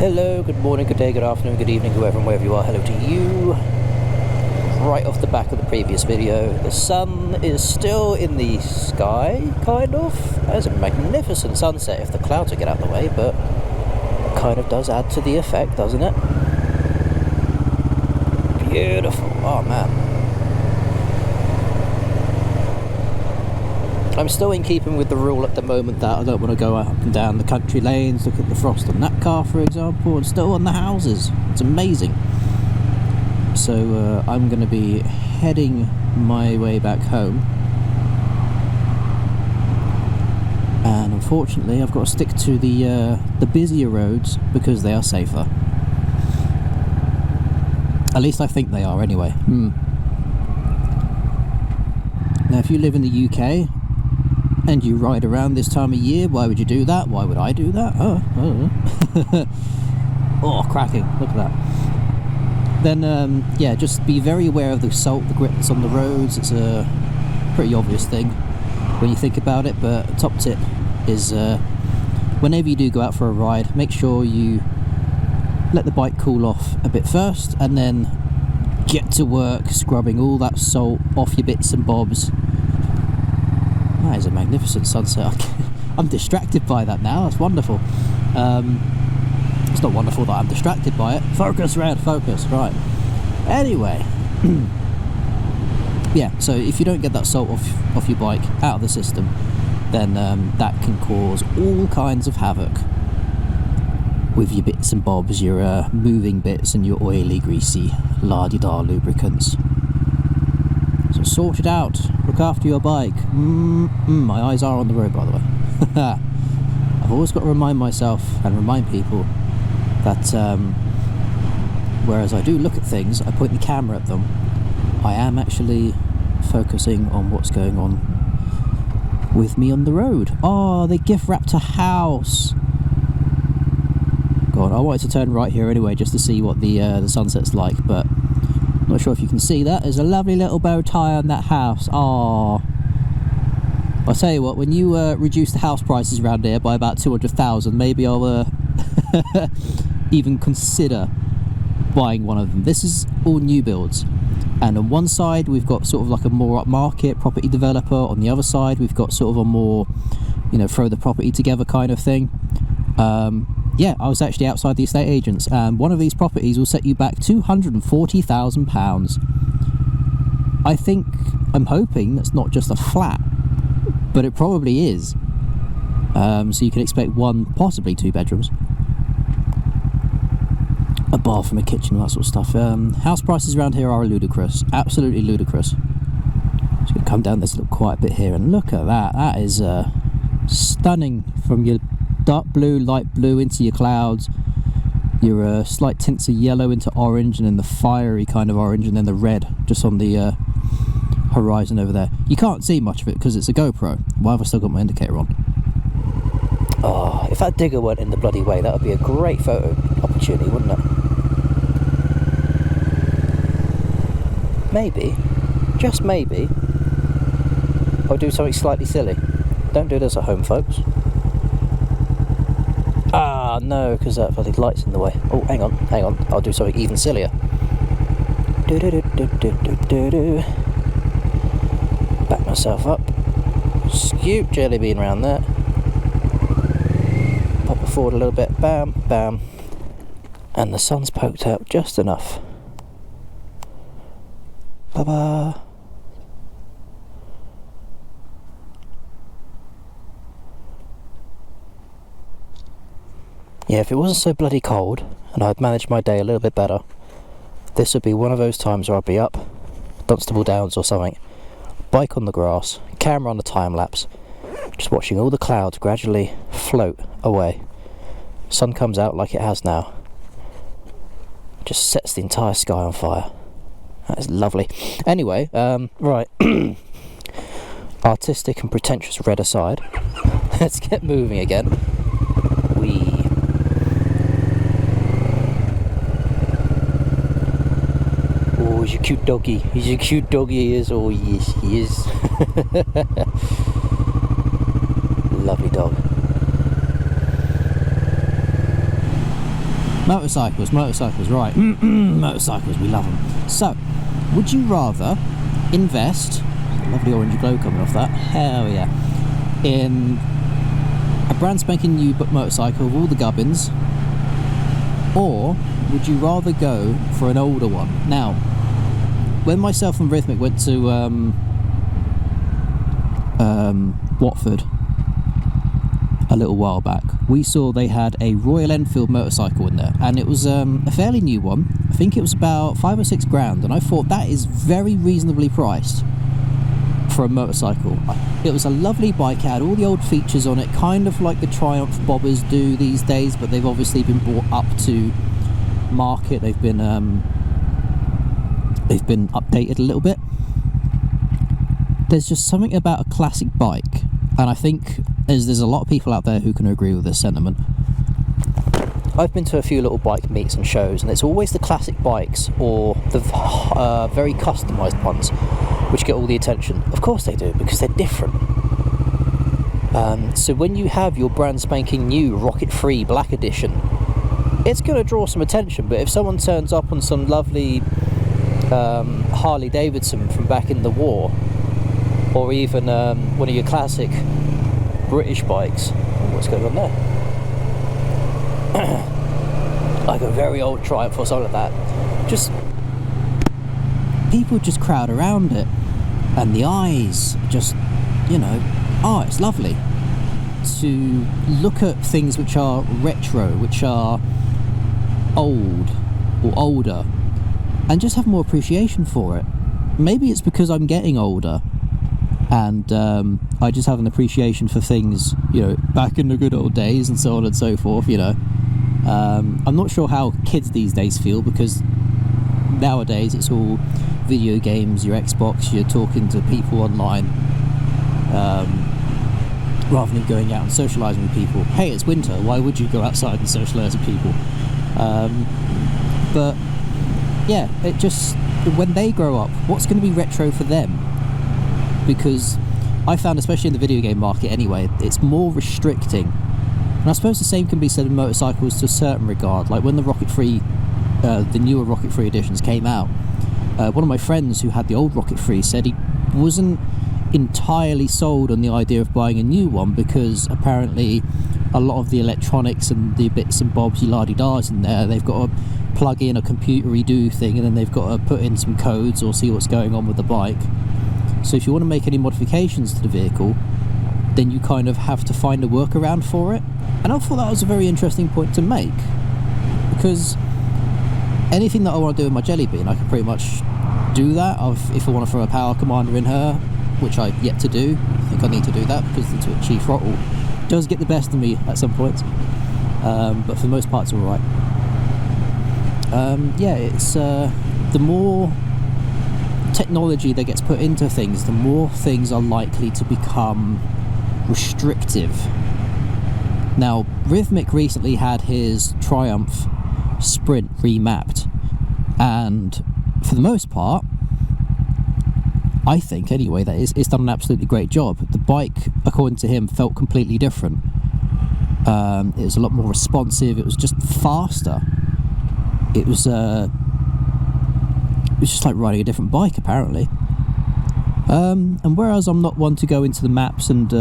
Hello, good morning, good day, good afternoon, good evening, whoever and wherever you are, hello to you. Right off the back of the previous video, the sun is still in the sky, kind of. There's a magnificent sunset if the clouds will get out of the way, but it kind of does add to the effect, doesn't it? Beautiful, oh man. I'm still in keeping with the rule at the moment that I don't want to go up and down the country lanes, look at the frost on that car for example, and still on the houses. It's amazing. So I'm going to be heading my way back home, and unfortunately I've got to stick to the busier roads because they are safer. At least I think they are anyway. Now if you live in the UK and you ride around this time of year, why would you do that? Why would I do that? Oh, cracking, look at that. Then yeah, just be very aware of the salt, the grit that's on the roads. It's a pretty obvious thing when you think about it, but a top tip is whenever you do go out for a ride, make sure you let the bike cool off a bit first and then get to work scrubbing all that salt off your bits and bobs. That is a magnificent sunset. I'm distracted by that now. That's wonderful. It's not wonderful that I'm distracted by it. Focus, Red, focus. Right. Anyway. Yeah, so if you don't get that salt off your bike, out of the system, then that can cause all kinds of havoc with your bits and bobs, your moving bits and your oily, greasy, la-di-da lubricants. So sort it out. Look after your bike. My eyes are on the road, by the way. I've always got to remind myself and remind people that whereas I do look at things, I point the camera at them, I am actually focusing on what's going on with me on the road. Oh, they gift wrapped a house. God, I wanted to turn right here anyway just to see what the sunset's like, but I'm not sure if you can see that. There's a lovely little bow tie on that house. Oh, I'll tell you what, when you reduce the house prices around here by about 200,000, maybe I'll even consider buying one of them. This is all new builds, and on one side we've got sort of like a more upmarket property developer, on the other side we've got sort of a more, you know, throw the property together kind of thing. Yeah, I was actually outside the estate agents, and one of these properties will set you back £240,000. I'm hoping that's not just a flat, but it probably is. So you can expect one, possibly two bedrooms, a bathroom, a kitchen, that sort of stuff. House prices around here are ludicrous, absolutely ludicrous. Just gonna come down this little quiet bit here and look at that. That is stunning, from your dark blue, light blue into your clouds, your slight tints of yellow into orange, and then the fiery kind of orange, and then the red just on the horizon over there. You can't see much of it because it's a GoPro. Why have I still got my indicator on? Oh, if that digger weren't in the bloody way, that would be a great photo opportunity, wouldn't it? Maybe, just maybe, I'll do something slightly silly. Don't do this at home, folks. Ah, no, because that bloody light's in the way. Oh, hang on, I'll do something even sillier. Back myself up. Scoop jelly bean around there. Pop it forward a little bit. Bam, bam. And the sun's poked out just enough. Ba-ba. Yeah, if it wasn't so bloody cold and I'd managed my day a little bit better, this would be one of those times where I'd be up Dunstable Downs or something, bike on the grass, camera on the time lapse, just watching all the clouds gradually float away. Sun comes out like it has now, just sets the entire sky on fire. That is lovely. Anyway, right, artistic and pretentious Red aside, let's get moving again. He's a cute doggy. He's a cute doggy, he is. Oh yes, he is. Lovely dog. Motorcycles, right. Motorcycles, we love them. So, would you rather invest, lovely orange glow coming off that, hell yeah, in a brand spanking new motorcycle with all the gubbins, or would you rather go for an older one? Now, when myself and Rhythmic went to Watford a little while back, we saw they had a Royal Enfield motorcycle in there, and it was a fairly new one. I think it was about 5 or 6 grand, and I thought that is very reasonably priced for a motorcycle. It was a lovely bike, it had all the old features on it, kind of like the Triumph bobbers do these days, but they've obviously been brought up to market. They've been updated a little bit. There's just something about a classic bike, and I think there's a lot of people out there who can agree with this sentiment. I've been to a few little bike meets and shows, and it's always the classic bikes or the very customised ones which get all the attention. Of course they do, because they're different. So when you have your brand spanking new Rocket Free Black Edition, it's going to draw some attention, but if someone turns up on some lovely Harley Davidson from back in the war, or even one of your classic British bikes, what's going on there? Like a very old Triumph or something like that, just people just crowd around it, and the eyes just, it's lovely to look at things which are retro, which are old or older, and just have more appreciation for it. Maybe it's because I'm getting older, and I just have an appreciation for things, back in the good old days and so on and so forth. I'm not sure how kids these days feel, because nowadays it's all video games, your Xbox, you're talking to people online, rather than going out and socialising with people. Hey, it's winter, why would you go outside and socialise with people? But yeah, it just, when they grow up, what's going to be retro for them? Because I found, especially in the video game market anyway, it's more restricting. And I suppose the same can be said of motorcycles to a certain regard. Like when the the newer Rocket Free editions came out, one of my friends who had the old Rocket Free said he wasn't entirely sold on the idea of buying a new one, because apparently a lot of the electronics and the bits and bobs, you la-di-dahs in there, they've got to plug in a computery do thing, and then they've got to put in some codes or see what's going on with the bike. So if you want to make any modifications to the vehicle, then you kind of have to find a workaround for it. And I thought that was a very interesting point to make, because anything that I want to do in my Jelly Bean, I can pretty much do that. If I want to throw a power commander in her, which I've yet to do, I think I need to do that, because the twitchy throttle does get the best of me at some points, but for the most part it's alright. It's the more technology that gets put into things, the more things are likely to become restrictive. Now, Rhythmic recently had his Triumph Sprint remapped, and for the most part, I think anyway, that it's done an absolutely great job. The bike, according to him, felt completely different. It was a lot more responsive, it was just faster. It was just like riding a different bike, apparently. And whereas I'm not one to go into the maps and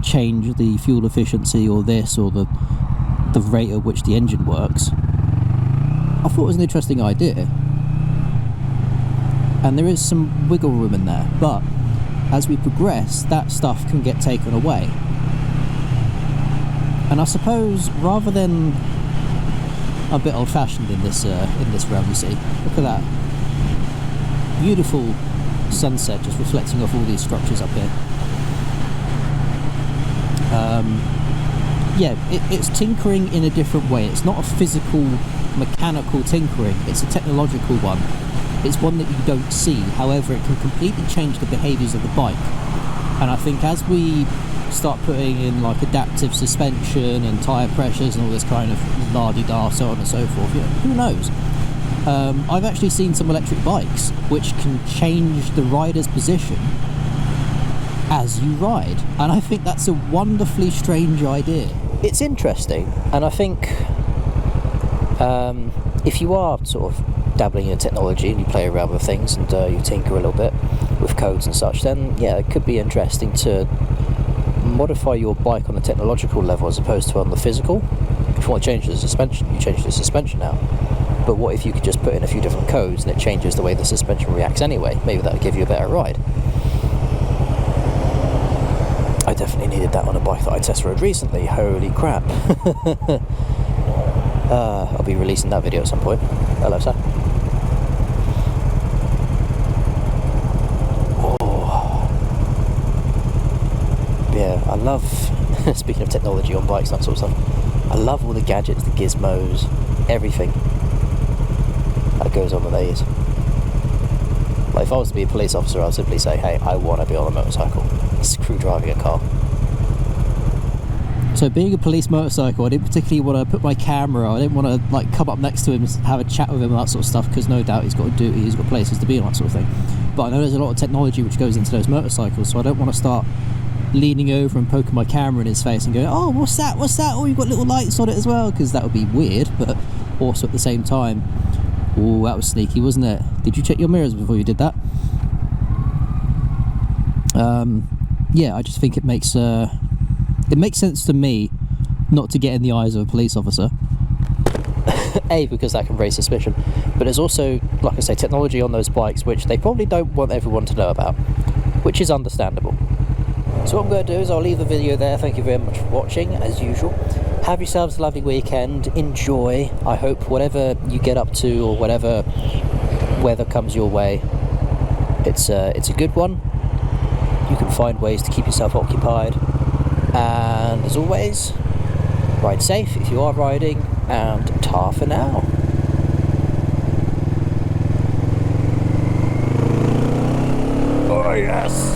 change the fuel efficiency or this or the rate at which the engine works, I thought it was an interesting idea. And there is some wiggle room in there, but as we progress, that stuff can get taken away. And I suppose, rather than, I'm a bit old-fashioned in this realm, you see. Look at that beautiful sunset just reflecting off all these structures up here. It's tinkering in a different way. It's not a physical, mechanical tinkering, it's a technological one. It's one that you don't see, however it can completely change the behaviours of the bike. And I think as we start putting in like adaptive suspension and tyre pressures and all this kind of la-di-da, so on and so forth, who knows? I've actually seen some electric bikes which can change the rider's position as you ride, and I think that's a wonderfully strange idea. It's interesting, and I think If you are sort of dabbling in technology and you play around with things and you tinker a little bit with codes and such, then yeah, it could be interesting to modify your bike on a technological level as opposed to on the physical. If you want to change the suspension, you change the suspension out. But what if you could just put in a few different codes and it changes the way the suspension reacts anyway? Maybe that would give you a better ride. I definitely needed that on a bike that I test rode recently. Holy crap. I'll be releasing that video at some point. Hello, sir. Oh. Yeah, I love, speaking of technology on bikes and that sort of stuff, I love all the gadgets, the gizmos, everything that goes on with these. Like if I was to be a police officer, I'd simply say, hey, I want to be on a motorcycle. Screw driving a car. So being a police motorcycle, I didn't particularly want to put my camera, I didn't want to like come up next to him and have a chat with him and that sort of stuff, because no doubt he's got a duty, he's got places to be and that sort of thing. But I know there's a lot of technology which goes into those motorcycles, so I don't want to start leaning over and poking my camera in his face and going, oh, what's that, oh, you've got little lights on it as well, because that would be weird. But also at the same time, oh, that was sneaky, wasn't it? Did you check your mirrors before you did that? Yeah, I just think it makes sense to me not to get in the eyes of a police officer. A, because that can raise suspicion, but there's also, like I say, technology on those bikes which they probably don't want everyone to know about, which is understandable. So what I'm going to do is I'll leave the video there. Thank you very much for watching, as usual. Have yourselves a lovely weekend. Enjoy. I hope whatever you get up to or whatever weather comes your way, it's a good one. You can find ways to keep yourself occupied. And as always, ride safe if you are riding, and ta for now. Oh yes!